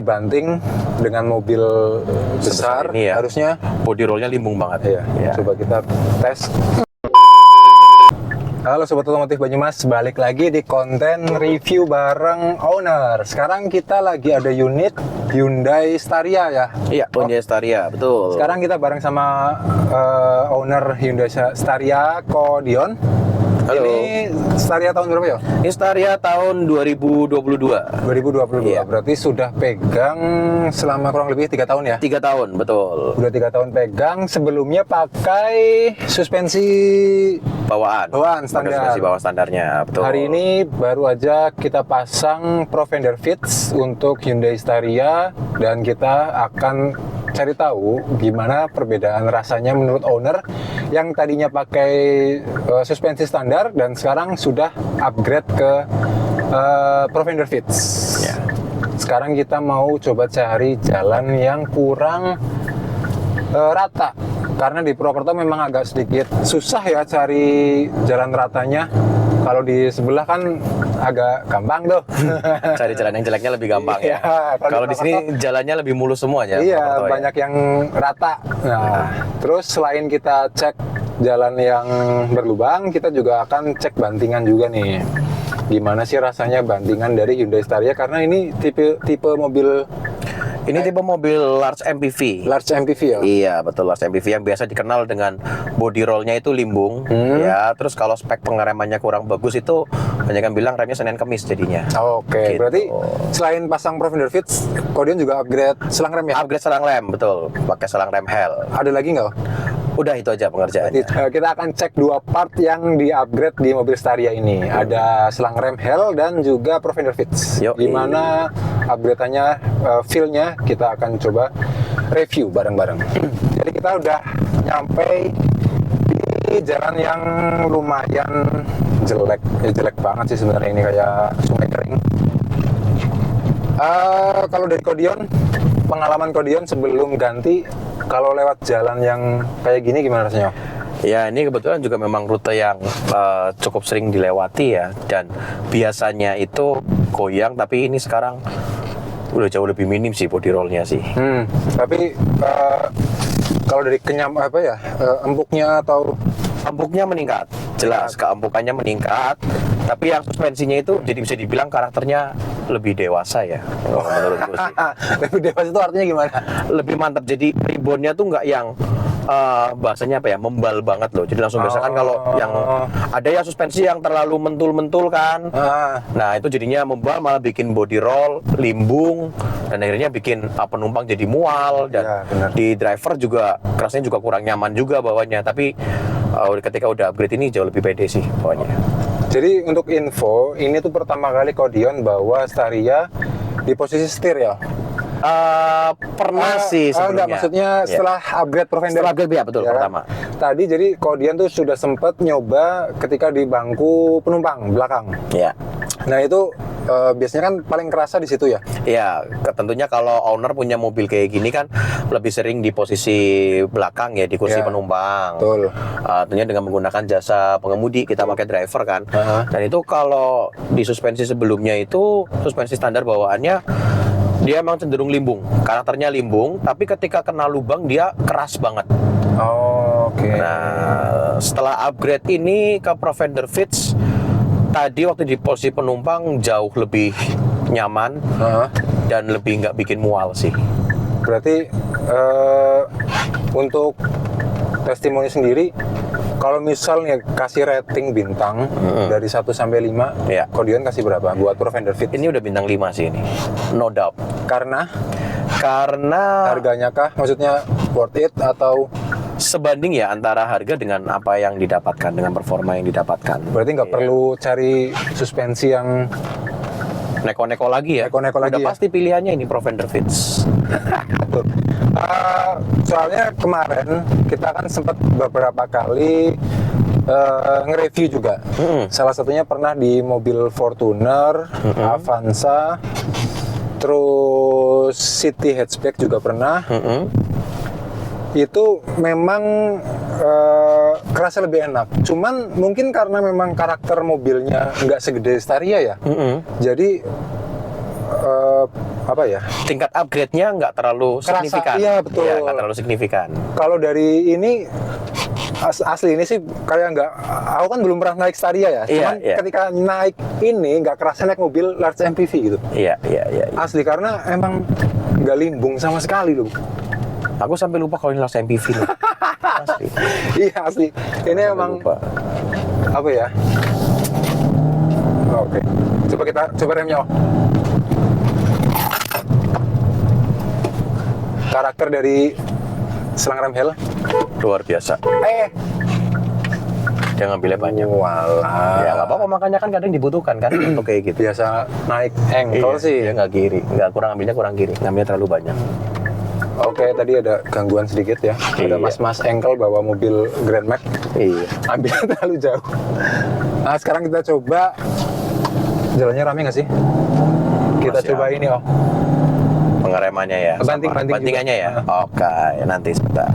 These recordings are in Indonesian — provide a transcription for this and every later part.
dibanting dengan mobil besar ini ya, harusnya body rollnya limbung banget. ya. Coba kita tes. Halo Sobat Otomotif Banyumas, balik lagi di konten review bareng owner. Sekarang kita lagi ada unit Hyundai Staria ya? Iya, Hyundai Staria, betul. Sekarang kita bareng sama owner Hyundai Staria, Ko Dion. Halo. Ini Staria tahun berapa ya? Ini Staria tahun 2022. 2022, Iya. berarti sudah pegang selama kurang lebih 3 tahun ya? 3 tahun, betul. Udah 3 tahun pegang, sebelumnya pakai suspensi Bawaan standar. Suspensi bawah standarnya, betul. Hari ini baru aja kita pasang Profender Fits untuk Hyundai Staria dan kita akan cari tahu gimana perbedaan rasanya menurut owner yang tadinya pakai suspensi standar dan sekarang sudah upgrade ke Profender Fits. Ya. Sekarang kita mau coba cari jalan yang kurang rata. Karena di Purwokerto memang agak sedikit susah ya cari jalan ratanya. Kalau di sebelah kan agak gampang tuh. Cari jalan yang jeleknya lebih gampang ya. Iya, Kalau di sini jalannya lebih mulus semuanya. Iya, banyak yang rata. Nah, terus selain kita cek jalan yang berlubang, kita juga akan cek bantingan juga nih. Gimana sih rasanya bantingan dari Hyundai Staria? Karena ini tipe mobil. Ini tipe mobil large MPV. Large MPV ya? Iya, betul, large MPV yang biasa dikenal dengan body rollnya itu limbung. Ya, terus kalau spek pengeremannya kurang bagus itu banyak yang bilang remnya Senin Kemis jadinya. Oke, Gitu. berarti selain pasang Profender Fits, Kodion juga upgrade selang rem ya? Upgrade selang rem, betul. Pakai selang rem HEL. Ada lagi nggak? Udah itu aja pengerjaannya. Kita akan cek 2 part yang di-upgrade di mobil Staria ini. Ada selang rem HEL dan juga Profender Fits. Yoi. Gimana upgrade-nya, feel-nya, kita akan coba review bareng-bareng. Jadi kita udah nyampe di jalan yang lumayan jelek. Ya, jelek banget sih sebenarnya, ini kayak sungai kering. Kalau dari Kodion, pengalaman Kodion sebelum ganti, kalau lewat jalan yang kayak gini gimana rasanya? Ya, ini kebetulan juga memang rute yang cukup sering dilewati ya, dan biasanya itu goyang, tapi ini sekarang udah jauh lebih minim sih body rollnya sih. Tapi kalau dari empuknya atau Empuknya meningkat, jelas keempukannya meningkat, tapi yang suspensinya itu jadi bisa dibilang karakternya lebih dewasa ya, menurutku sih. lebih dewasa itu artinya gimana? Lebih mantap, jadi ribonnya tuh nggak yang bahasanya apa ya, membal banget loh. Jadi langsung biasa kan kalau yang ada ya suspensi yang terlalu mentul-mentul kan. Nah itu jadinya membal, malah bikin body roll, limbung, dan akhirnya bikin penumpang jadi mual, dan Ya, di driver juga kerasnya juga kurang nyaman juga bawanya. Tapi ketika udah upgrade ini jauh lebih pede sih bawanya. Jadi untuk info, ini tuh pertama kali Kodion bawa Staria di posisi setir ya? Pernah sih sebelumnya. Enggak, maksudnya setelah upgrade Profender. Setelah upgrade ya, betul, kan? pertama. Tadi jadi Kodion tuh sudah sempat nyoba ketika di bangku penumpang belakang. Ya. Nah itu biasanya kan paling kerasa di situ ya? Ya, tentunya kalau owner punya mobil kayak gini kan lebih sering di posisi belakang ya, di kursi Ya, penumpang. betul. Tentunya dengan menggunakan jasa pengemudi, kita pakai driver kan. Dan itu kalau di suspensi sebelumnya itu, suspensi standar bawaannya, dia emang cenderung limbung. Karakternya limbung, tapi ketika kena lubang dia keras banget. Oke. Nah, setelah upgrade ini ke Profender Fits, tadi waktu di posisi penumpang jauh lebih nyaman dan lebih nggak bikin mual sih. Berarti untuk testimoni sendiri, kalau misalnya kasih rating bintang dari 1 sampai 5, Iya. Kodion kasih berapa buat Profender Fit? Ini udah bintang 5 sih ini, no doubt. Karena Karena harganya kah? Maksudnya worth it atau sebanding ya antara harga dengan apa yang didapatkan, dengan performa yang didapatkan. berarti nggak perlu cari suspensi yang Neko-neko lagi ya. Neko-neko lagi udah ya? pasti pilihannya ini Profender Fits. soalnya kemarin kita kan sempat beberapa kali nge-review juga. Salah satunya pernah di mobil Fortuner, Avanza, terus City Hatchback juga pernah. Itu memang kerasa lebih enak. Cuman mungkin karena memang karakter mobilnya nggak segede Staria ya. Jadi apa ya? tingkat upgrade-nya nggak terlalu Kerasa, signifikan. iya, betul. Iya, nggak terlalu signifikan. Kalau dari ini asli ini sih kayak nggak, aku kan belum pernah naik Staria ya. Iya, Cuman iya. ketika naik ini nggak kerasa naik mobil large MPV gitu. Iya. Asli karena emang nggak limbung sama sekali loh. Aku sampai lupa kalau ini large MPV loh. Asli. Iya asli. Ini Sampai emang lupa. apa ya? Oke. Coba remnya. Karakter dari selang rem Hell. Luar biasa. Dia ngambilnya banyak. Walah. Ya nggak apa-apa, makanya kan kadang dibutuhkan kan untuk kayak gitu. Biasa naik engkol Iya, sih. dia nggak kiri, nggak ngambilnya kurang kiri, ngambilnya terlalu banyak. Oke, tadi ada gangguan sedikit ya. Ada Iya. mas-mas engkel bawa mobil Grand Max, Iya. ambilnya terlalu jauh. Nah, sekarang kita coba. Jalannya rame nggak sih? Kita Masih coba aman. ini, oh. Pengeremannya ya. Banting Bantingannya juga. ya. Oke, nanti sebentar.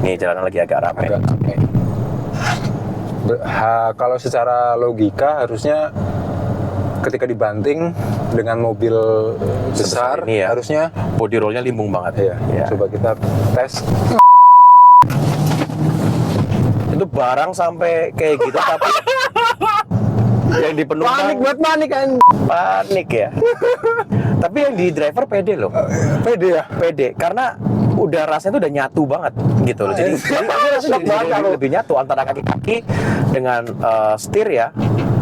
Nih jalanan lagi agak ramai. Agak rame. Kalau secara logika harusnya ketika dibanting dengan mobil besar, Sebesar ini ya. harusnya Body rollnya limbung banget. iya. Ya. Coba kita tes. Itu barang sampai kayak gitu tapi yang di penumpang panik kan. panik ya. Tapi yang di driver pede loh. Pede ya. Pede karena udah rasanya tuh udah nyatu banget gitu loh. Jadi rasanya Shock banget jadi aku. lebih nyatu antara kaki-kaki dengan setir ya.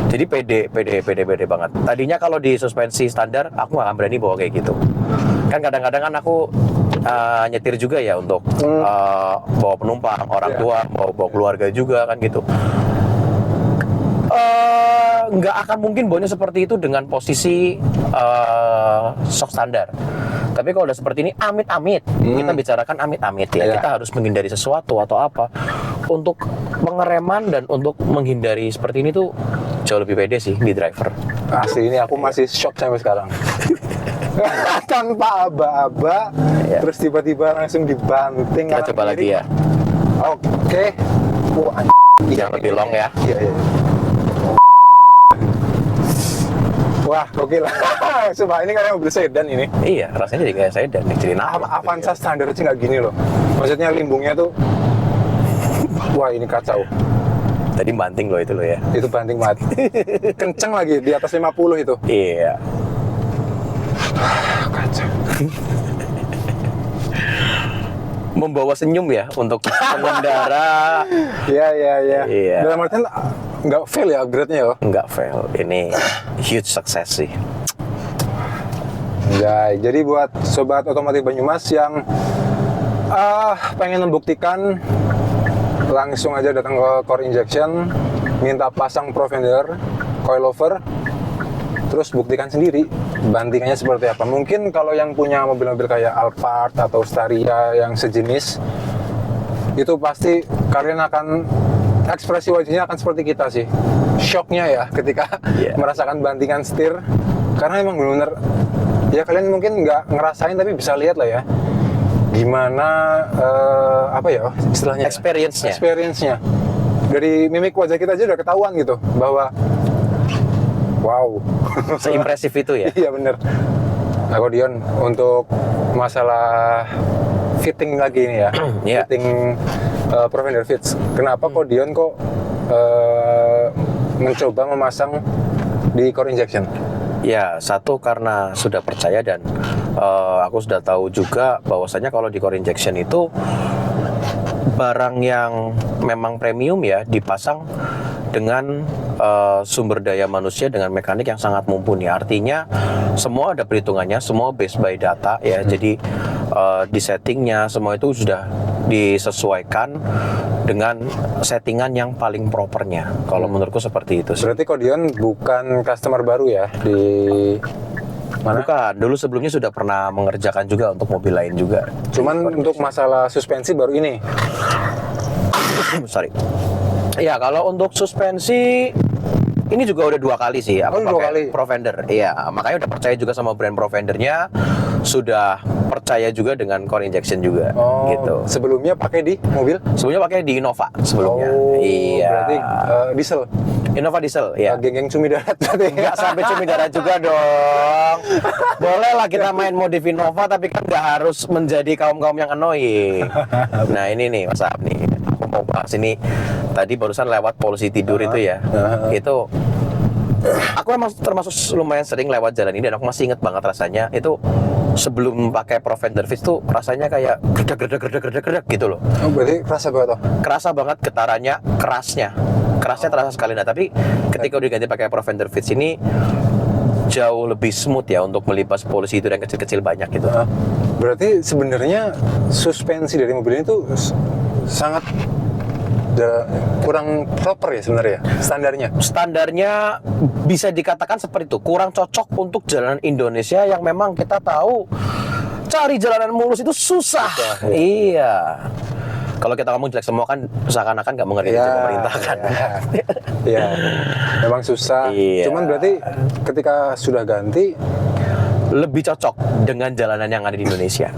Jadi pede banget. Tadinya kalau di suspensi standar aku nggak akan berani bawa kayak gitu. Kan kadang-kadang kan aku nyetir juga ya untuk bawa penumpang, orang Iya. tua, bawa keluarga juga kan gitu. Nggak akan mungkin bawanya seperti itu dengan posisi shock standar. Tapi kalau udah seperti ini amit-amit, kita bicarakan amit-amit ya. Iya. Kita harus menghindari sesuatu atau apa. Untuk pengereman dan untuk menghindari seperti ini tuh jauh lebih pede sih di driver. Asli ini aku masih shock sampai sekarang. Tanpa aba-aba, Iya. terus tiba-tiba langsung dibanting. Kita kanan coba lagi kiri. ya. Oke. Wah, Yang lebih long ya. Iya. Wah, oke lah. Sumpah ini kayak mobil sedan ini. Iya, rasanya jadi kayak sedan nih. Jadi Avanza standar sih nggak gini loh. Maksudnya limbungnya tuh, wah ini kacau. Tadi banting loh itu loh ya. Itu banting mati. Kenceng lagi di atas 50 itu. Iya. Kacau. Membawa senyum ya untuk pengendara. Iya. Iya. Dalam artian nggak fail ya upgrade-nya ya. Nggak fail. Ini huge success sih. Ya, jadi buat sobat otomotif Banyumas yang pengen membuktikan, langsung aja datang ke Core Injection, minta pasang Provender, coilover, terus buktikan sendiri bantingannya seperti apa. Mungkin kalau yang punya mobil-mobil kayak Alphard atau Staria yang sejenis, itu pasti kalian akan ekspresi wajahnya akan seperti kita sih, shocknya ya ketika Iya. merasakan bantingan setir, karena emang benar-benar ya kalian mungkin nggak ngerasain tapi bisa lihat lah ya gimana apa ya istilahnya ya? Experience-nya dari mimik wajah kita aja udah ketahuan gitu bahwa wow Seimpresif itu ya. iya bener. Nah Dion, untuk masalah fitting lagi ini ya, Iya. fitting Provender Fits. Kenapa Dion kok mencoba memasang di Core Injection? Ya, satu karena sudah percaya dan aku sudah tahu juga bahwasanya kalau di Core Injection itu barang yang memang premium ya dipasang dengan sumber daya manusia dengan mekanik yang sangat mumpuni. Artinya semua ada perhitungannya, semua based by data ya. Jadi di settingnya semua itu sudah disesuaikan dengan settingan yang paling propernya. Kalau menurutku seperti itu sih. Berarti Dion bukan customer baru ya di mana? Bukan, dulu sebelumnya sudah pernah mengerjakan juga untuk mobil lain juga. Cuman untuk masalah suspensi baru ini. Sorry. Ya, kalau untuk suspensi ini juga udah 2 kali sih aku Oh, 2 pakai kali. Provender. Iya, makanya udah percaya juga sama brand Provendernya, sudah percaya juga dengan Core Injection juga gitu. Sebelumnya pakai di mobil? Sebelumnya pakai di Innova sebelumnya. Oh, Iya. berarti diesel. Innova diesel, ya. Geng-geng cumi darat berarti. Nggak sampai cumi darat juga dong. Boleh lah kita main modif Innova, tapi kan nggak harus menjadi kaum-kaum yang annoying. Nah ini nih Mas Ahab nih, aku mau bahas ini. Tadi barusan lewat polusi tidur itu ya. Itu aku emang termasuk lumayan sering lewat jalan ini dan aku masih inget banget rasanya itu sebelum pakai Provender Fits tuh rasanya kayak gerdak gitu loh. Oh, berarti kerasa banget toh? Kerasa banget getarannya, kerasnya terasa sekali. Nah tapi ketika udah ganti pakai Provender Fits ini jauh lebih smooth ya untuk melipas polusi itu yang kecil-kecil banyak gitu. Berarti sebenarnya suspensi dari mobil ini tuh sangat kurang proper ya sebenarnya standarnya bisa dikatakan seperti itu, kurang cocok untuk jalanan Indonesia yang memang kita tahu cari jalanan mulus itu susah. Iya, kalau kita ngomong jelek semua kan seakan-akan nggak mengerti pemerintah kan. Iya, memang susah. Cuman berarti ketika sudah ganti lebih cocok dengan jalanan yang ada di Indonesia.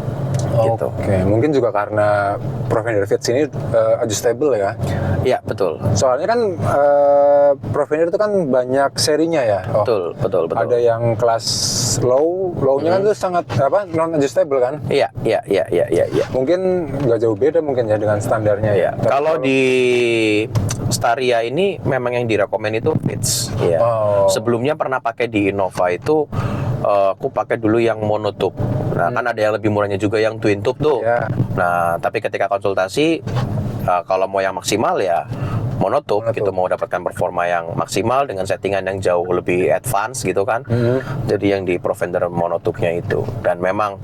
Gitu. Oke, mungkin juga karena Provender Fits ini adjustable ya. Iya, betul. Soalnya kan Provender itu kan banyak serinya ya. Betul. Ada yang kelas low-nya kan tuh sangat non adjustable kan? Iya. Mungkin nggak jauh beda mungkin ya dengan standarnya ya. Kalau di Staria ini memang yang direkomend itu Fits. Iya. Sebelumnya pernah pakai di Innova itu aku pakai dulu yang monotube. Nah, kan ada yang lebih murahnya juga yang twin tube tuh. Nah, tapi ketika konsultasi kalau mau yang maksimal ya monotube gitu, mau dapatkan performa yang maksimal dengan settingan yang jauh lebih advance gitu kan. Jadi yang di Provender monotube-nya itu. Dan memang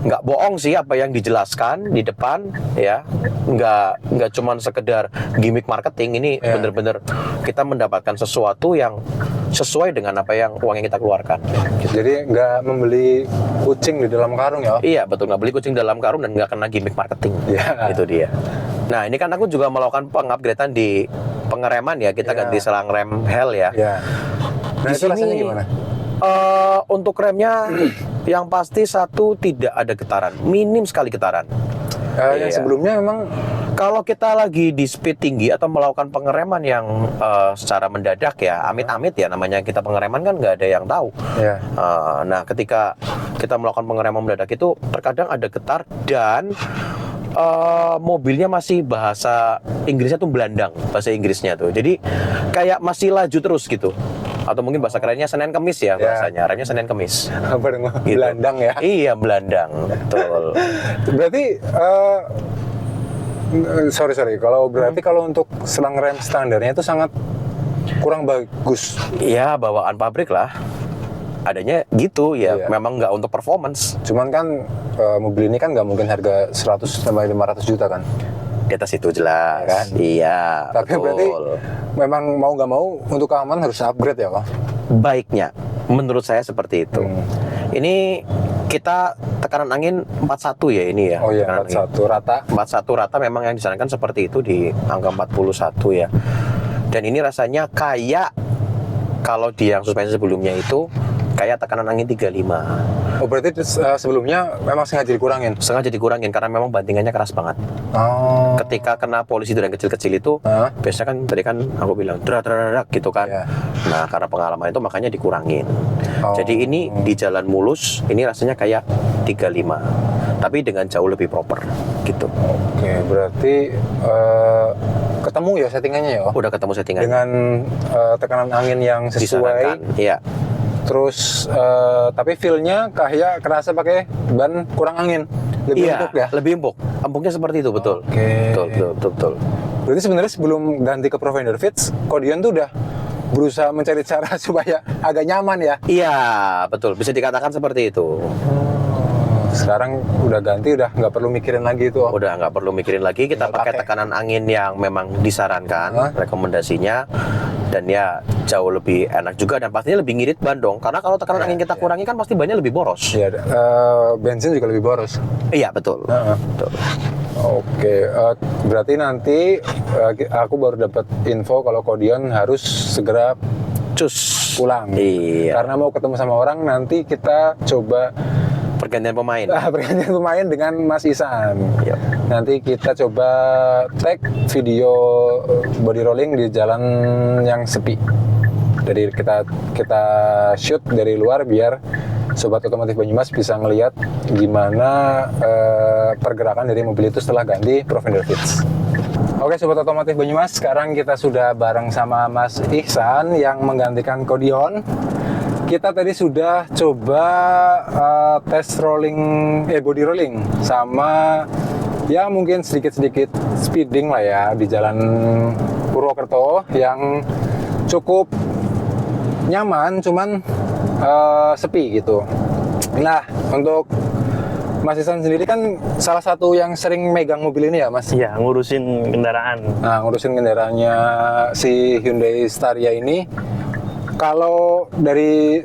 nggak bohong sih apa yang dijelaskan di depan ya, nggak cuman sekedar gimmick marketing. Ini bener-bener kita mendapatkan sesuatu yang sesuai dengan apa yang uang yang kita keluarkan. Jadi nggak membeli kucing di dalam karung ya? Iya betul, nggak beli kucing dalam karung dan nggak kena gimmick marketing. Itu dia. Nah ini kan aku juga melakukan pengupgradean di pengereman ya, kita ganti selang rem Hell ya. Nah itu rasanya gimana? Untuk remnya yang pasti satu, tidak ada getaran, minim sekali getaran. Yang sebelumnya memang kalau kita lagi di speed tinggi atau melakukan pengereman yang secara mendadak ya, amit-amit ya namanya kita pengereman kan nggak ada yang tahu. Nah ketika kita melakukan pengereman mendadak itu terkadang ada getar dan mobilnya masih bahasa Inggrisnya tuh belandang, bahasa Inggrisnya tuh. Jadi kayak masih laju terus gitu. Atau mungkin bahasa kerennya Senin Kemis ya bahasanya, remnya Senin Kemis. Apa dengan gitu. Belandang ya? Iya, belandang. Betul. Berarti sorry. Kalau berarti kalau untuk selang rem standarnya itu sangat kurang bagus. Iya, bawaan pabrik lah. Adanya gitu ya, memang nggak untuk performance. Cuman kan mobil ini kan nggak mungkin harga 100 sampai 500 juta kan? Di atas itu jelas kan? Iya. Tapi betul. Berarti memang mau nggak mau untuk keamanan harus upgrade ya Pak? Baiknya menurut saya seperti itu. Ini kita tekanan angin 41 ya ini ya. Oh iya, 41 rata. 41 rata memang yang disarankan seperti itu di angka 41 ya. Dan ini rasanya kayak kalau di yang suspensi sebelumnya itu kayak tekanan angin 35. Oh berarti sebelumnya memang sengaja dikurangin? Sengaja dikurangin karena memang bantingannya keras banget. Ketika kena polusi yang kecil-kecil itu, biasanya kan tadi kan aku bilang drak gitu kan. Nah karena pengalaman itu makanya dikurangin. Jadi ini di jalan mulus, ini rasanya kayak 35. Tapi dengan jauh lebih proper gitu. Oke, berarti ketemu ya settingannya ya? Udah ketemu settingannya. Dengan tekanan angin yang sesuai. Iya. Terus tapi feel-nya kayak kerasa pakai ban kurang angin, lebih empuk ya? Lebih empuk. Empuknya seperti itu, betul. Betul. Berarti sebenarnya sebelum ganti ke Provender Fits, Kodion tuh udah berusaha mencari cara supaya agak nyaman ya? Iya, betul. Bisa dikatakan seperti itu. Sekarang udah ganti, udah nggak perlu mikirin lagi itu. Udah nggak perlu mikirin lagi. Kita pakai tekanan angin yang memang disarankan, rekomendasinya. Dan ya jauh lebih enak juga dan pastinya lebih ngirit ban dong. Karena kalau tekanan angin kita kurangi kan pasti bannya lebih boros. Iya, bensin juga lebih boros. Iya betul. Betul. Oke, berarti nanti aku baru dapat info kalau Kodion harus segera pulang. Iya. Karena mau ketemu sama orang, nanti kita coba pergantian pemain. Pergantian pemain dengan Mas Ihsan. Yap. Nanti kita coba tag video body rolling di jalan yang sepi. Jadi kita shoot dari luar biar Sobat Otomotif Banyumas bisa ngelihat gimana pergerakan dari mobil itu setelah ganti Provender Fits. Oke Sobat Otomotif Banyumas, sekarang kita sudah bareng sama Mas Ihsan yang menggantikan Kodion. Kita tadi sudah coba tes body rolling sama ya mungkin sedikit-sedikit speeding lah ya di jalan Purwokerto yang cukup nyaman, cuman sepi gitu. Nah, untuk Mas Ihsan sendiri kan salah satu yang sering megang mobil ini ya, Mas? Iya, ngurusin kendaraan. Nah, ngurusin kendaraannya si Hyundai Staria ini. Kalau dari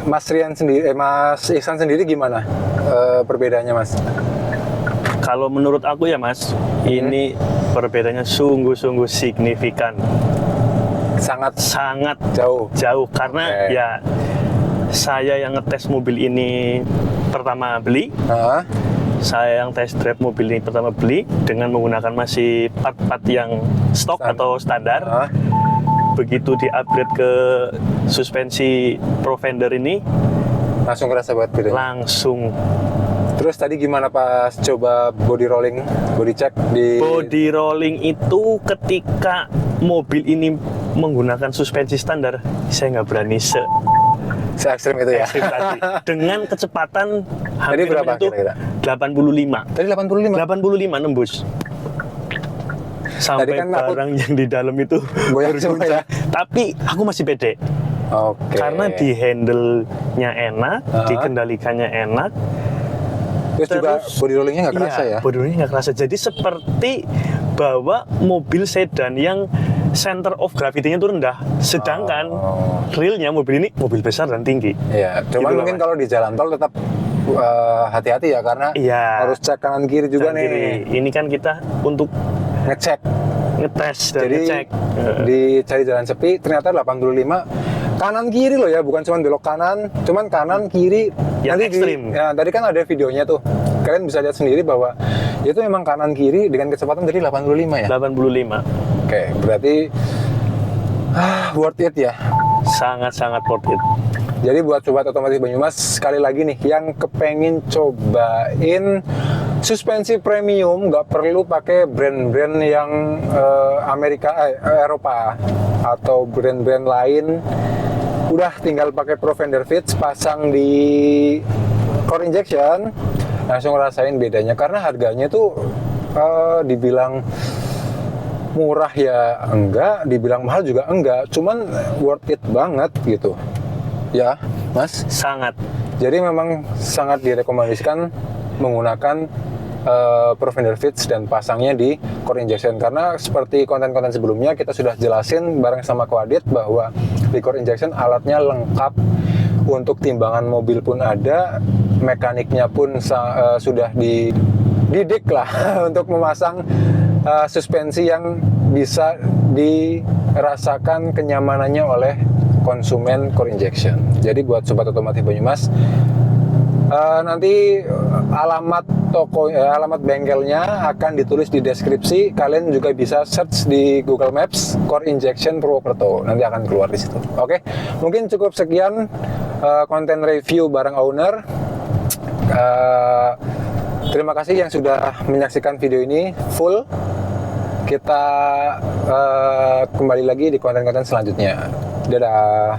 Mas Ihsan sendiri gimana perbedaannya, Mas? Kalau menurut aku ya Mas, ini perbedaannya sungguh-sungguh signifikan. Sangat jauh karena ya saya yang ngetes mobil ini pertama beli. Saya yang test drive mobil ini pertama beli dengan menggunakan masih part-part yang stok atau standar. Begitu di-upgrade ke suspensi Provender ini langsung kerasa banget bedanya. Langsung. Terus tadi gimana pas coba body rolling, body check di Body rolling itu ketika mobil ini menggunakan suspensi standar, saya nggak berani se-ekstrim itu ya? ekstrim tadi. Dengan kecepatan Tadi hampir berapa menyentuh kira-kira? 85. Tadi 85? 85 nembus. Sampai Tadi kan aku barang yang di dalam itu goyang semua ya? Tapi aku masih pede. Oke. Karena di handle-nya enak, dikendalikannya enak. Terus juga body rollingnya nggak kerasa ya? Body rollingnya nggak kerasa. Jadi seperti bawa mobil sedan yang center of gravity-nya itu rendah. Sedangkan realnya mobil ini mobil besar dan tinggi. Iya, cuman Gitu mungkin loh, kalau di jalan tol tetap hati-hati ya, karena harus cek kanan kiri juga Kanan nih. kiri. Ini kan kita untuk Ngecek. ngetes dan Jadi ngecek. dicari jalan sepi, ternyata 85 kanan kiri loh ya, bukan cuma belok kanan, cuman kanan kiri. Yang Nanti ekstrim. ya, tadi kan ada videonya tuh, kalian bisa lihat sendiri bahwa itu memang kanan kiri dengan kecepatan dari 85 ya. 85. Oke, berarti worth it ya. Sangat-sangat worth it. Jadi buat Sobat Otomotif Banyumas, sekali lagi nih, yang kepengin cobain suspensi premium, nggak perlu pakai brand-brand yang Eropa atau brand-brand lain. Udah tinggal pakai Provender Fits, pasang di core injection, langsung ngerasain bedanya. Karena harganya tuh dibilang murah ya enggak, dibilang mahal juga enggak, cuman worth it banget gitu. Ya, Mas? Sangat. Jadi memang sangat direkomendasikan menggunakan Provender Fits dan pasangnya di core injection, karena seperti konten-konten sebelumnya kita sudah jelasin bareng sama Koadit bahwa di core injection alatnya lengkap, untuk timbangan mobil pun ada, mekaniknya pun sudah dididik lah untuk memasang suspensi yang bisa dirasakan kenyamanannya oleh konsumen core injection. Jadi buat Sobat Otomotif Banyumas, nanti alamat alamat bengkelnya akan ditulis di deskripsi. Kalian juga bisa search di Google Maps core injection Purwokerto, nanti akan keluar di situ. Oke, mungkin cukup sekian konten review barang owner. Terima kasih yang sudah menyaksikan video ini full. Kita kembali lagi di konten-konten selanjutnya. Dadah.